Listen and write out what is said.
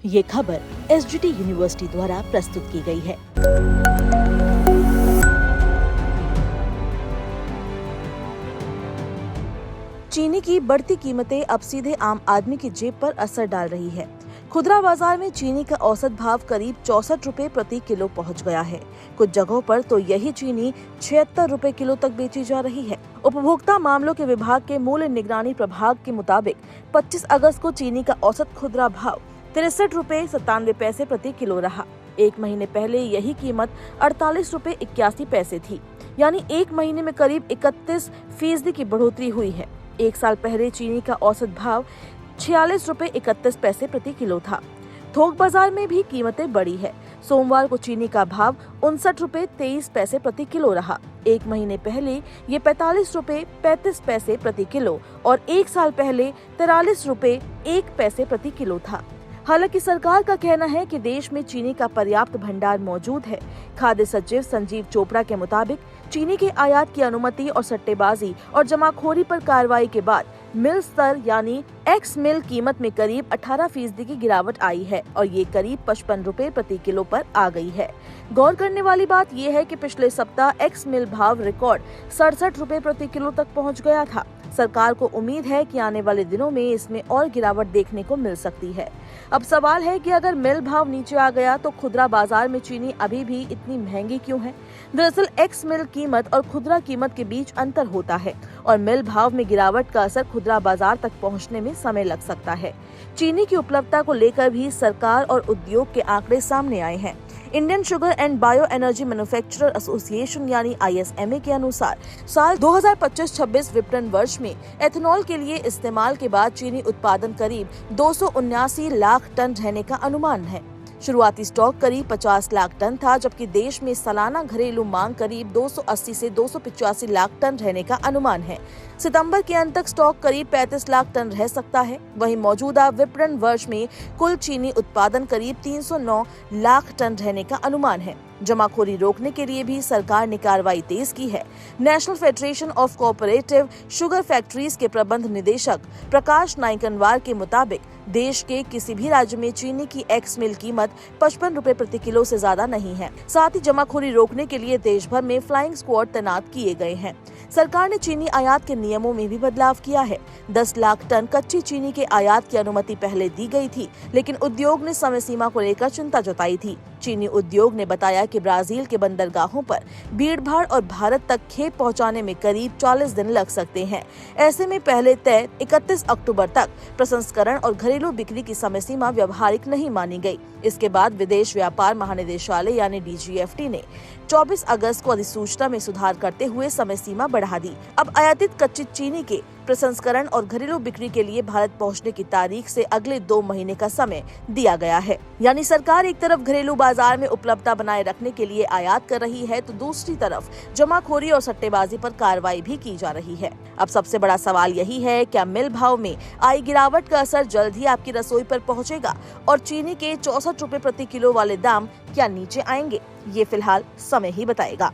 ये खबर SGT university द्वारा प्रस्तुत की गई है। चीनी की बढ़ती कीमतें अब सीधे आम आदमी की जेब पर असर डाल रही है। खुदरा बाजार में चीनी का औसत भाव करीब 64 रुपए प्रति किलो पहुंच गया है। कुछ जगहों पर तो यही चीनी 76 रुपए किलो तक बेची जा रही है। उपभोक्ता मामलों के विभाग के मूल्य निगरानी प्रभाग के मुताबिक 25 अगस्त को चीनी का औसत खुदरा भाव 63 रुपए 97 पैसे प्रति किलो रहा। एक महीने पहले यही कीमत 48 रुपए 81 पैसे थी, यानी एक महीने में करीब 31% की बढ़ोतरी हुई है। एक साल पहले चीनी का औसत भाव 46 रुपए 31 पैसे प्रति किलो था। थोक बाजार में भी कीमतें बढ़ी है। सोमवार को चीनी का भाव 59 रुपए 23 पैसे प्रति किलो रहा। एक महीने पहले ये 45 रुपए 35 पैसे प्रति किलो और एक साल पहले 43 रुपए 1 पैसे प्रति किलो था। हालांकि सरकार का कहना है कि देश में चीनी का पर्याप्त भंडार मौजूद है। खाद्य सचिव संजीव चोपड़ा के मुताबिक चीनी के आयात की अनुमति और सट्टेबाजी और जमाखोरी पर कार्रवाई के बाद मिल स्तर यानी एक्स मिल कीमत में करीब 18% की गिरावट आई है और ये करीब 55 रुपए प्रति किलो पर आ गई है। गौर करने वाली बात यह है कि पिछले सप्ताह एक्स मिल भाव रिकॉर्ड 67 रुपए प्रति किलो तक पहुंच गया था। सरकार को उम्मीद है कि आने वाले दिनों में इसमें और गिरावट देखने को मिल सकती है। अब सवाल है कि अगर मिल भाव नीचे आ गया तो खुदरा बाजार में चीनी अभी भी इतनी महंगी क्यों है? दरअसल एक्स मिल कीमत और खुदरा कीमत के बीच अंतर होता है और मिल भाव में गिरावट का असर खुदरा बाजार तक पहुंचने में समय लग सकता है। चीनी की उपलब्धता को लेकर भी सरकार और उद्योग के आंकड़े सामने आए हैं। Indian sugar and bio energy manufacturer association यानी ISMA के अनुसार साल 2025-26 विपणन वर्ष में एथेनॉल के लिए इस्तेमाल के बाद चीनी उत्पादन करीब 279 लाख टन रहने का अनुमान है। शुरुआती स्टॉक करीब 50 लाख टन था, जबकि देश में सालाना घरेलू मांग करीब 280 से 285 लाख टन रहने का अनुमान है। सितंबर के अंत तक स्टॉक करीब 35 लाख टन रह सकता है। वहीं मौजूदा विपणन वर्ष में कुल चीनी उत्पादन करीब 309 लाख टन रहने का अनुमान है। जमाखोरी रोकने के लिए भी सरकार ने कार्रवाई तेज की है। National federation of cooperative sugar factories के प्रबंध निदेशक प्रकाश नाइकनवार के मुताबिक देश के किसी भी राज्य में चीनी की एक्स मिल कीमत 55 रुपए प्रति किलो से ज्यादा नहीं है। साथ ही जमाखोरी रोकने के लिए देश भर में फ्लाइंग स्क्वाड तैनात किए गए हैं। सरकार ने चीनी आयात के नियमों में भी बदलाव किया है। 10 लाख टन कच्ची चीनी के आयात की अनुमति पहले दी गई थी, लेकिन उद्योग ने समय सीमा को लेकर चिंता जताई थी। चीनी उद्योग ने बताया कि ब्राजील के बंदरगाहों पर भीड़भाड़ और भारत तक खेप पहुंचाने में करीब 40 दिन लग सकते हैं। ऐसे में पहले तय 31 अक्टूबर तक प्रसंस्करण और घरेलू बिक्री की समय सीमा व्यवहारिक नहीं मानी गई। इसके बाद विदेश व्यापार महानिदेशालय यानी DGFT ने 24 अगस्त को अधिसूचना में सुधार करते हुए समय सीमा बढ़ा दी। अब आयातित कच्ची चीनी के प्रसंस्करण और घरेलू बिक्री के लिए भारत पहुंचने की तारीख से अगले 2 महीने का समय दिया गया है। यानी सरकार एक तरफ घरेलू बाजार में उपलब्धता बनाए रखने के लिए आयात कर रही है, तो दूसरी तरफ जमाखोरी और सट्टेबाजी पर कार्रवाई भी की जा रही है। अब सबसे बड़ा सवाल यही है, क्या मिल भाव में आई गिरावट का असर जल्द ही आपकी रसोई पर पहुंचेगा और चीनी के 64 रुपए प्रति किलो वाले दाम क्या नीचे आएंगे? ये फिलहाल समय ही बताएगा।